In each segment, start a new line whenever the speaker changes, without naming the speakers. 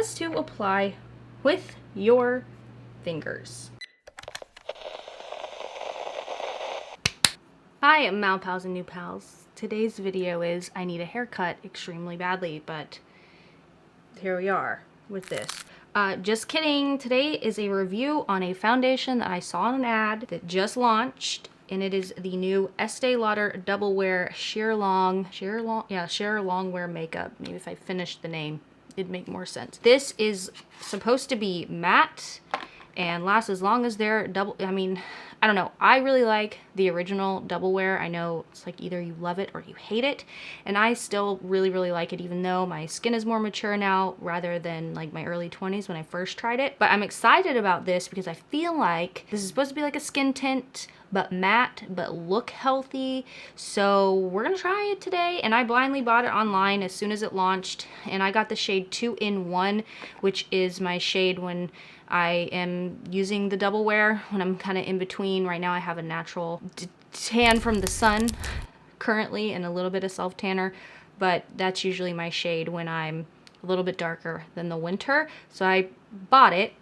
says to apply with your fingers. Hi, MalPals and NewPals. Today's video is I need a haircut extremely badly, but here we are with this. Just kidding. Today is a review on a foundation that I saw in an ad that just launched, and it is the new Estee Lauder Double Wear Sheer Long Wear Makeup. Maybe if I finished the name, it'd make more sense. This is supposed to be matte and last as long as their double, I don't know. I really like the original Double Wear. I know it's like either you love it or you hate it, and I still really like it, even though my skin is more mature now rather than like my early 20s when I first tried it. But I'm excited about this because I feel like this is supposed to be like a skin tint, but matte, but look healthy. So we're gonna try it today, and I blindly bought it online as soon as it launched, and I got the shade 2-in-1, which is my shade when I am using the Double Wear, when I'm kind of in between. Right now I have a natural tan from the sun currently and a little bit of self tanner, but that's usually my shade when I'm a little bit darker than the winter. So I bought it,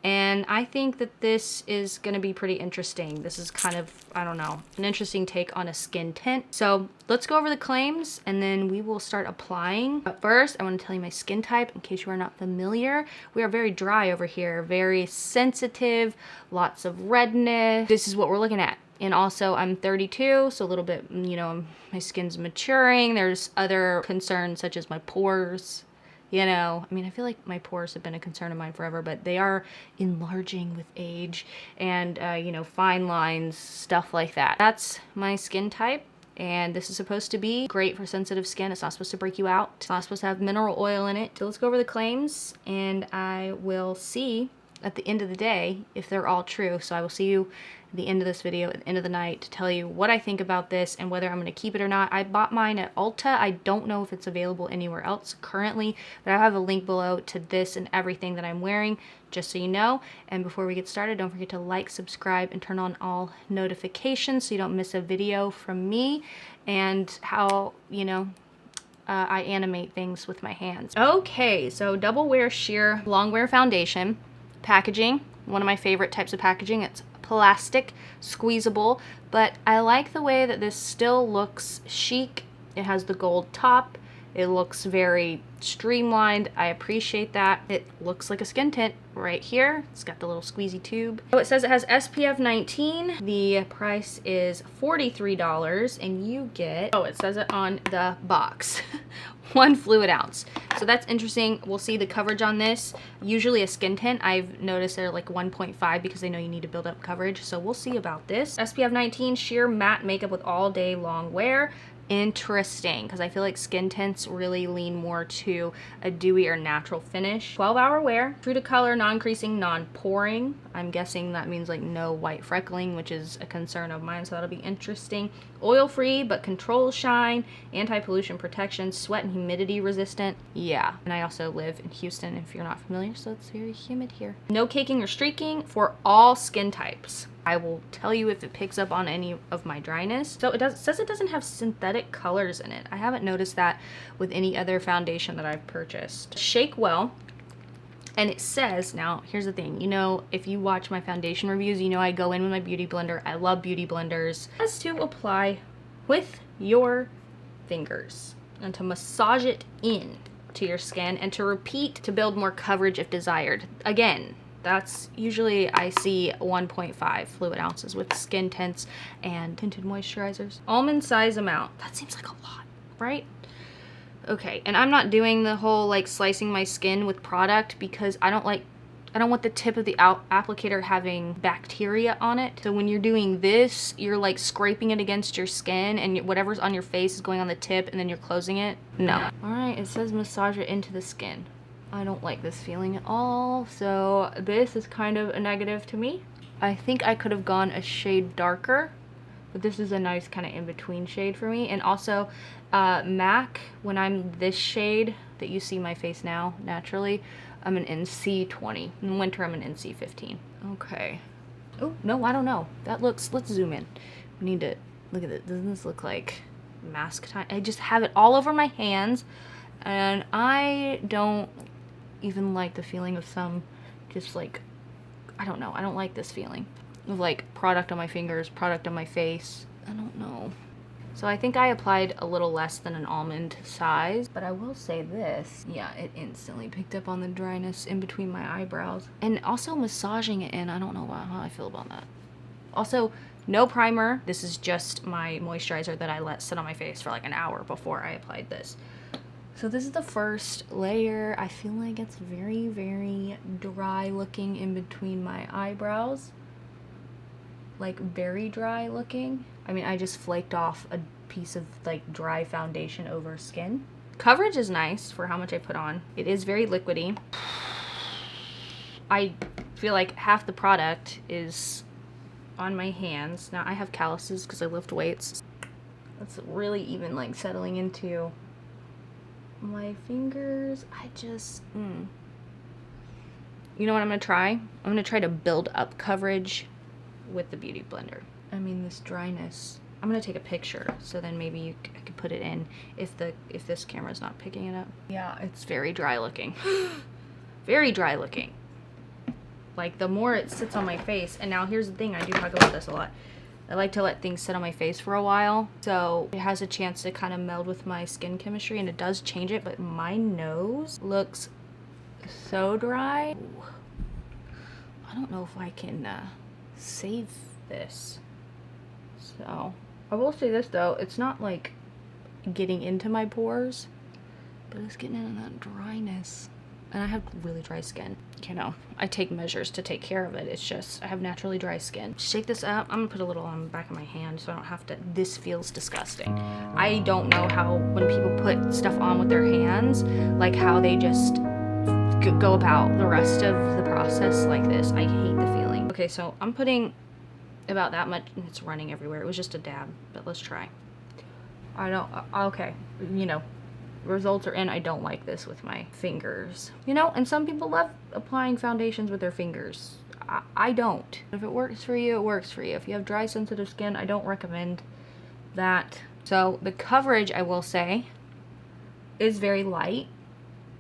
and I think that this is going to be pretty interesting. This is kind of, I don't know, an interesting take on a skin tint. So let's go over the claims and then we will start applying. But first, I want to tell you my skin type in case you are not familiar. We are very dry over here, very sensitive, lots of redness. This is what we're looking at. And also I'm 32, so a little bit, my skin's maturing. There's other concerns such as my pores. I feel like my pores have been a concern of mine forever, but they are enlarging with age and, fine lines, stuff like that. That's my skin type, and this is supposed to be great for sensitive skin. It's not supposed to break you out. It's not supposed to have mineral oil in it. So let's go over the claims, and I will see at the end of the day if they're all true. So I will see you at the end of this video, at the end of the night, to tell you what I think about this and whether I'm going to keep it or not. I bought mine at Ulta. I don't know if it's available anywhere else currently, but I have a link below to this and everything that I'm wearing, just so you know. And before we get started, don't forget to like, subscribe, and turn on all notifications so you don't miss a video from me and how, I animate things with my hands. Okay, so Double Wear Sheer Long Wear Foundation. Packaging, one of my favorite types of packaging. It's plastic, squeezable, but I like the way that this still looks chic. It has the gold top. It looks very streamlined. I appreciate that. It looks like a skin tint right here. It's got the little squeezy tube. So it says it has SPF 19. The price is $43, and you get, it says it on the box, 1 fluid ounce. So that's interesting. We'll see the coverage on this. Usually a skin tint, I've noticed they're like 1.5 because they know you need to build up coverage. So we'll see about this. SPF 19 sheer matte makeup with all day long wear. Interesting, because I feel like skin tints really lean more to a dewy or natural finish. 12-hour wear, true to color, non-creasing, non-poring. I'm guessing that means like no white freckling, which is a concern of mine, so that'll be interesting. Oil-free but controls shine, anti-pollution protection, sweat and humidity resistant. Yeah, and I also live in Houston if you're not familiar, so it's very humid here. No caking or streaking for all skin types. I will tell you if it picks up on any of my dryness. So it says it doesn't have synthetic colors in it. I haven't noticed that with any other foundation that I've purchased. Shake well. And it says, now here's the thing, if you watch my foundation reviews, I go in with my beauty blender. I love beauty blenders. It says to apply with your fingers and to massage it in to your skin and to repeat to build more coverage if desired. Again, that's usually I see 1.5 fluid ounces with skin tints and tinted moisturizers. Almond size amount. That seems like a lot, right? Okay, and I'm not doing the whole like slicing my skin with product because I don't want the tip of the applicator having bacteria on it. So when you're doing this, you're like scraping it against your skin and whatever's on your face is going on the tip and then you're closing it. No. All right, it says massage it into the skin. I don't like this feeling at all, so this is kind of a negative to me. I think I could have gone a shade darker, but this is a nice kind of in-between shade for me. And also, MAC, when I'm this shade that you see my face now, naturally, I'm an NC 20. In winter, I'm an NC 15. Okay. Oh, no, I don't know. That looks, let's zoom in. We need to, look at it. Doesn't this look like mask time? I just have it all over my hands, and I don't even like the feeling of some just like, I don't know, I don't like this feeling of like product on my fingers, product on my face. I don't know. So I think I applied a little less than an almond size, but I will say this, yeah, it instantly picked up on the dryness in between my eyebrows. And also massaging it in, I don't know how I feel about that. Also, no primer. This is just my moisturizer that I let sit on my face for like an hour before I applied this. So this is the first layer. I feel like it's very, very dry looking in between my eyebrows. Like very dry looking. I mean, I just flaked off a piece of like dry foundation over skin. Coverage is nice for how much I put on. It is very liquidy. I feel like half the product is on my hands. Now I have calluses because I lift weights. That's really even like settling into my fingers. I just, You know what I'm gonna try? I'm gonna try to build up coverage with the Beauty Blender. I mean, this dryness. I'm gonna take a picture so then maybe I could put it in if this camera's not picking it up. Yeah, it's very dry looking. Very dry looking. Like the more it sits on my face, and now here's the thing, I do talk about this a lot. I like to let things sit on my face for a while, so it has a chance to kind of meld with my skin chemistry, and it does change it, but my nose looks so dry. Ooh. I don't know if I can save this. So I will say this though, it's not like getting into my pores, but it's getting into that dryness. And I have really dry skin. You know, I take measures to take care of it. It's just, I have naturally dry skin. Shake this up. I'm gonna put a little on the back of my hand so I don't have to, this feels disgusting. I don't know how, when people put stuff on with their hands, like how they just go about the rest of the process like this. I hate the feeling. Okay, so I'm putting about that much, and it's running everywhere. It was just a dab, but let's try. I don't, okay, you know, results are in. I don't like this with my fingers. You know, and some people love applying foundations with their fingers. I don't. If it works for you, it works for you. If you have dry, sensitive skin, I don't recommend that. So the coverage, I will say, is very light,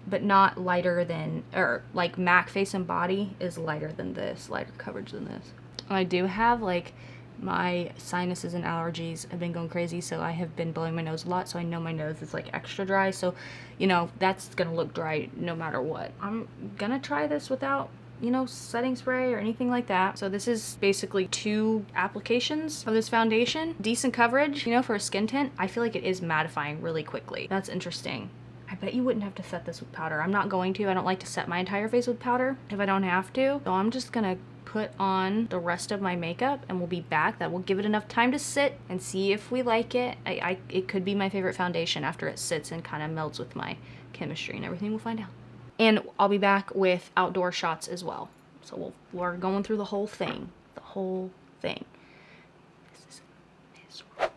but not lighter than, or like MAC Face and Body is lighter than this, lighter coverage than this. I do have like my sinuses and allergies have been going crazy, so I have been blowing my nose a lot, so I know my nose is like extra dry, so you know that's gonna look dry no matter what. I'm gonna try this without, you know, setting spray or anything like that. So this is basically 2 applications of this foundation. Decent coverage, you know, for a skin tint. I feel like it is mattifying really quickly. That's interesting. I bet you wouldn't have to set this with powder. I'm not going to. I don't like to set my entire face with powder if I don't have to. So I'm just gonna put on the rest of my makeup and we'll be back. That will give it enough time to sit and see if we like it. It could be my favorite foundation after it sits and kind of melts with my chemistry and everything. We'll find out. And I'll be back with outdoor shots as well. So we're going through the whole thing. The whole thing. This is miserable.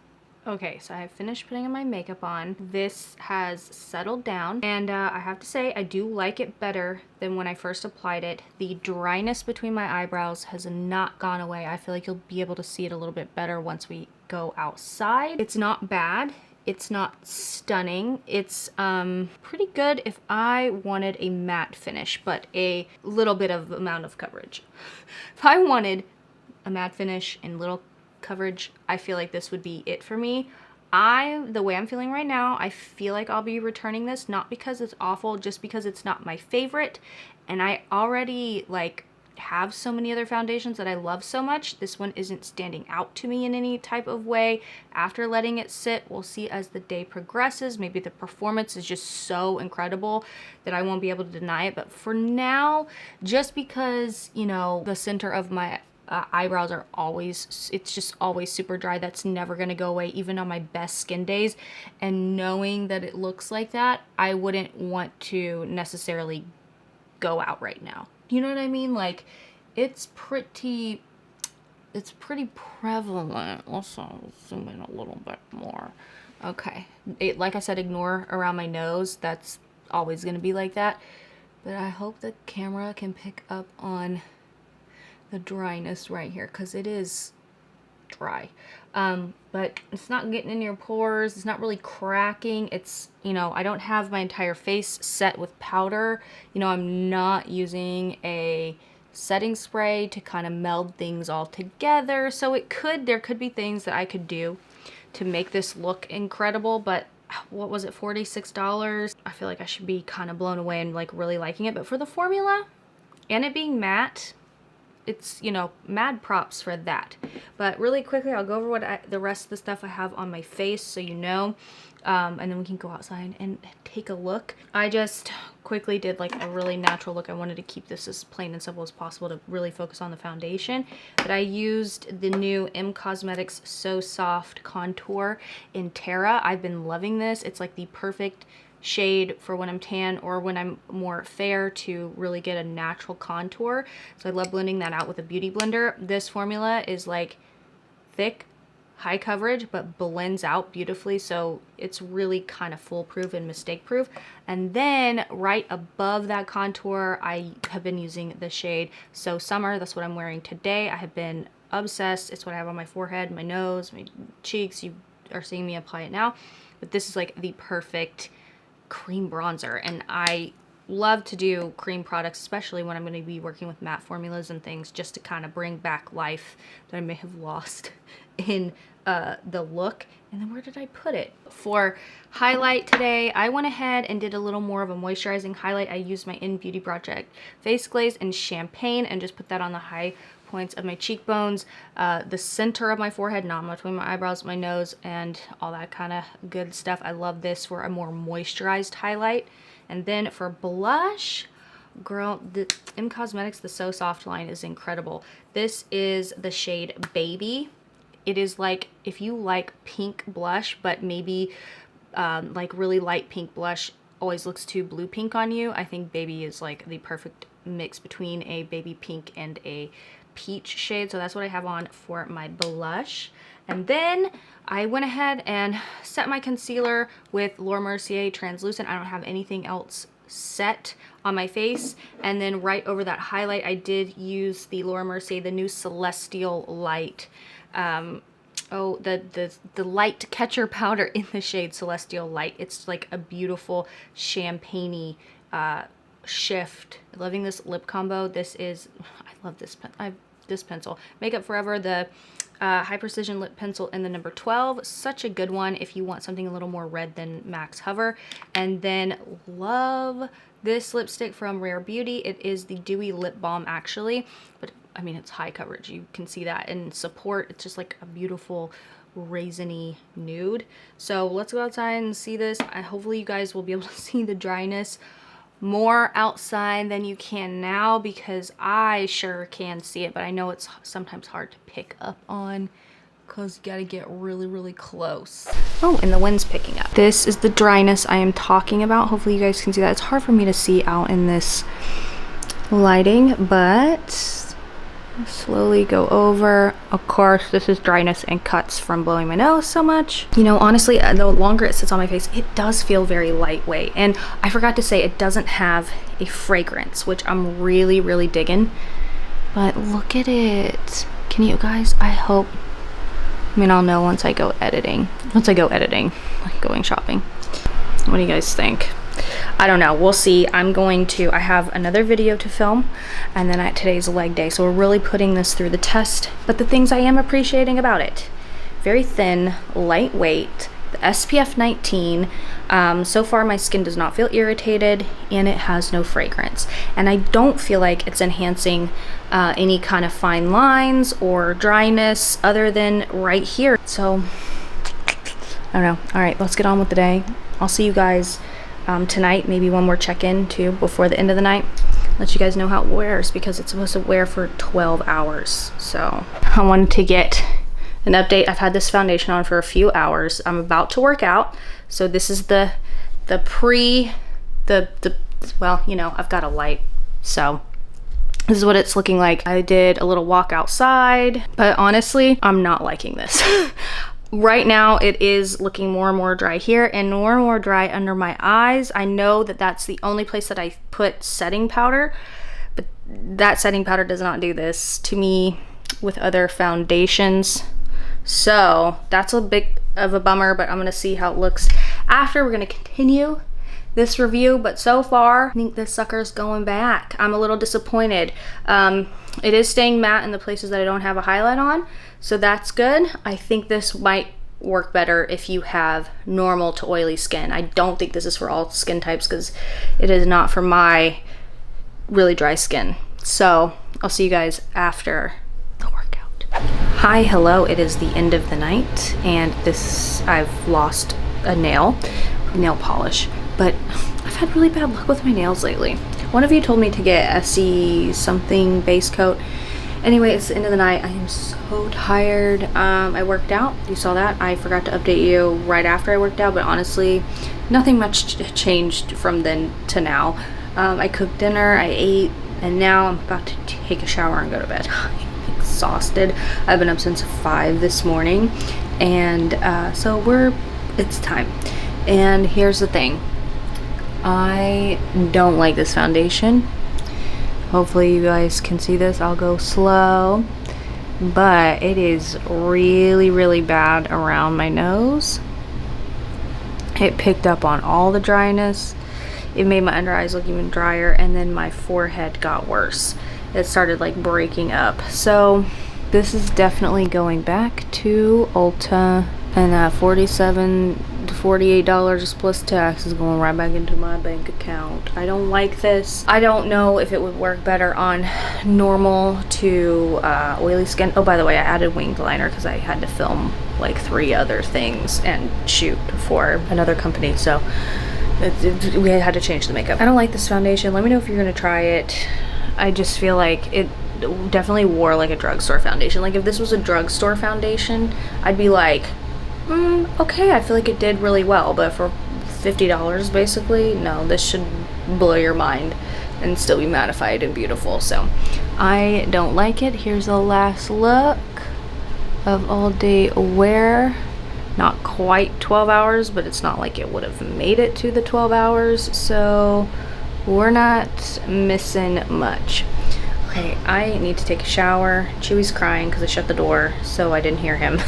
Okay, so I have finished putting my makeup on. This has settled down, and I have to say I do like it better than when I first applied it. The dryness between my eyebrows has not gone away. I feel like you'll be able to see it a little bit better once we go outside. It's not bad. It's not stunning. It's pretty good if I wanted a matte finish, but a little bit of amount of coverage. If I wanted a matte finish and little coverage, I feel like this would be it for me. The way I'm feeling right now, I feel like I'll be returning this, not because it's awful, just because it's not my favorite, and I already like have so many other foundations that I love so much. This one isn't standing out to me in any type of way. After letting it sit, we'll see as the day progresses. Maybe the performance is just so incredible that I won't be able to deny it, but for now, just because, you know, the center of my eyebrows are always, it's just always super dry. That's never gonna go away, even on my best skin days. And knowing that it looks like that, I wouldn't want to necessarily go out right now. You know what I mean? Like, it's pretty prevalent. Let's zoom in a little bit more. Okay, like I said, ignore around my nose. That's always gonna be like that. But I hope the camera can pick up on the dryness right here, because it is dry. But it's not getting in your pores. It's not really cracking. It's, you know, I don't have my entire face set with powder. You know, I'm not using a setting spray to kind of meld things all together. So there could be things that I could do to make this look incredible, but what was it, $46? I feel like I should be kind of blown away and like really liking it. But for the formula and it being matte, it's, you know, mad props for that. But really quickly, I'll go over what the rest of the stuff I have on my face so you know, and then we can go outside and take a look. I just quickly did like a really natural look. I wanted to keep this as plain and simple as possible to really focus on the foundation. But I used the new M Cosmetics So Soft Contour in Terra. I've been loving this. It's like the perfect shade for when I'm tan or when I'm more fair to really get a natural contour. So I love blending that out with a beauty blender. This formula is like thick, high coverage, but blends out beautifully. So it's really kind of foolproof and mistake proof. And then right above that contour, I have been using the shade So Summer. That's what I'm wearing today. I have been obsessed. It's what I have on my forehead, my nose, my cheeks. You are seeing me apply it now. But this is like the perfect cream bronzer, and I love to do cream products, especially when I'm going to be working with matte formulas and things, just to kind of bring back life that I may have lost in the look. And then where did I put it? For highlight today, I went ahead and did a little more of a moisturizing highlight. I used my In Beauty Project face glaze in Champagne and just put that on the high points of my cheekbones, the center of my forehead, not between my eyebrows, my nose, and all that kind of good stuff. I love this for a more moisturized highlight. And then for blush, girl, the M Cosmetics, the So Soft line is incredible. This is the shade Baby. It is like, if you like pink blush, but maybe like really light pink blush always looks too blue pink on you, I think Baby is like the perfect mix between a baby pink and a peach shade. So that's what I have on for my blush. And then I went ahead and set my concealer with Laura Mercier Translucent. I don't have anything else set on my face. And then right over that highlight, I did use the Laura Mercier, the new Celestial Light, the light catcher powder in the shade Celestial Light. It's like a beautiful champagne-y shift. Loving this lip combo. This is, I love this pen. This pencil, Makeup Forever, the High Precision Lip Pencil in the number 12. Such a good one if you want something a little more red than Max Hover. And then love this lipstick from Rare Beauty. It is the Dewy Lip Balm actually, but I mean, it's high coverage. You can see that. And Support, it's just like a beautiful raisiny nude. So let's go outside and see this. Hopefully you guys will be able to see the dryness more outside than you can now, because I sure can see it, but I know it's sometimes hard to pick up on because you gotta get really close. Oh, and the wind's picking up. This is the dryness I am talking about. Hopefully you guys can see that. It's hard for me to see out in this lighting, but slowly go over. Of course, this is dryness and cuts from blowing my nose so much. You know, honestly, the longer it sits on my face, it does feel very lightweight. And I forgot to say, it doesn't have a fragrance, which I'm really digging. But look at it. Can you guys, I hope, I mean, I'll know once I go editing. Like going shopping. What do you guys think? I don't know, we'll see. I have another video to film, and then today's leg day, so we're really putting this through the test. But the things I am appreciating about it: very thin, lightweight, the SPF 19. So far my skin does not feel irritated, and it has no fragrance. And I don't feel like it's enhancing any kind of fine lines or dryness other than right here. So, I don't know. All right, let's get on with the day. I'll see you guys tonight, maybe one more check-in too before the end of the night. Let you guys know how it wears, because it's supposed to wear for 12 hours. So I wanted to get an update. I've had this foundation on for a few hours. I'm about to work out. So this is the well, you know, I've got a light. So this is what it's looking like. I did a little walk outside, but honestly, I'm not liking this. Right now it is looking more and more dry here and more dry under my eyes. I know that that's the only place that I put setting powder, but that setting powder does not do this to me with other foundations. So that's a bit of a bummer, but I'm gonna see how it looks after. We're gonna continue this review, but so far I think this sucker's going back. I'm a little disappointed. It is staying matte in the places that I don't have a highlight on, so that's good. I think this might work better if you have normal to oily skin. I don't think this is for all skin types because it is not for my really dry skin. So I'll see you guys after the workout. Hi, hello, it is the end of the night, and I've lost a nail polish, but I've had really bad luck with my nails lately. One of you told me to get ESTEE something base coat. Anyway, it's the end of the night. I am so tired. I worked out. You saw that. I forgot to update you right after I worked out, but honestly, nothing much changed from then to now. I cooked dinner, I ate, and now I'm about to take a shower and go to bed. I'm exhausted. I've been up since 5 this morning, and so it's time. And here's the thing. I don't like this foundation. Hopefully you guys can see this. I'll go slow, but it is really, really bad around my nose. It picked up on all the dryness. It made my under eyes look even drier, and then my forehead got worse. It started like breaking up. So this is definitely going back to Ulta, and that $47 to $48 plus tax is going right back into my bank account. I don't like this. I don't know if it would work better on normal to oily skin. Oh, by the way, I added winged liner because I had to film like 3 other things and shoot for another company, so we had to change the makeup. I don't like this foundation. Let me know if you're gonna try it. I just feel like it definitely wore like a drugstore foundation. Like if this was a drugstore foundation, I'd be like, okay, I feel like it did really well, but for $50 basically, no, this should blow your mind and still be mattified and beautiful. So I don't like it. Here's the last look of all day wear. Not quite 12 hours, but it's not like it would have made it to the 12 hours, so we're not missing much. Okay, I need to take a shower. Chewy's crying because I shut the door, so I didn't hear him.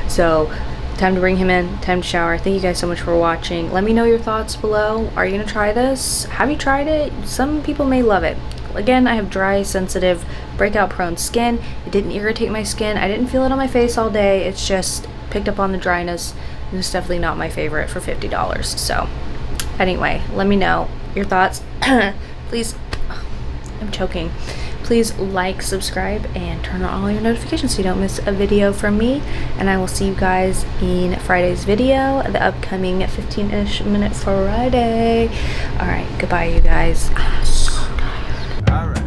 So time to bring him in, time to shower. Thank you guys so much for watching. Let me know your thoughts below. Are you gonna try this? Have you tried it? Some people may love it. Again, I have dry, sensitive, breakout prone skin. It didn't irritate my skin. I didn't feel it on my face all day. It's just picked up on the dryness, and it's definitely not my favorite for $50. So anyway, let me know your thoughts. Please, I'm choking. Please like, subscribe, and turn on all your notifications so you don't miss a video from me. And I will see you guys in Friday's video, the upcoming 15-ish minute Friday. All right, goodbye, you guys. I'm so tired. All right.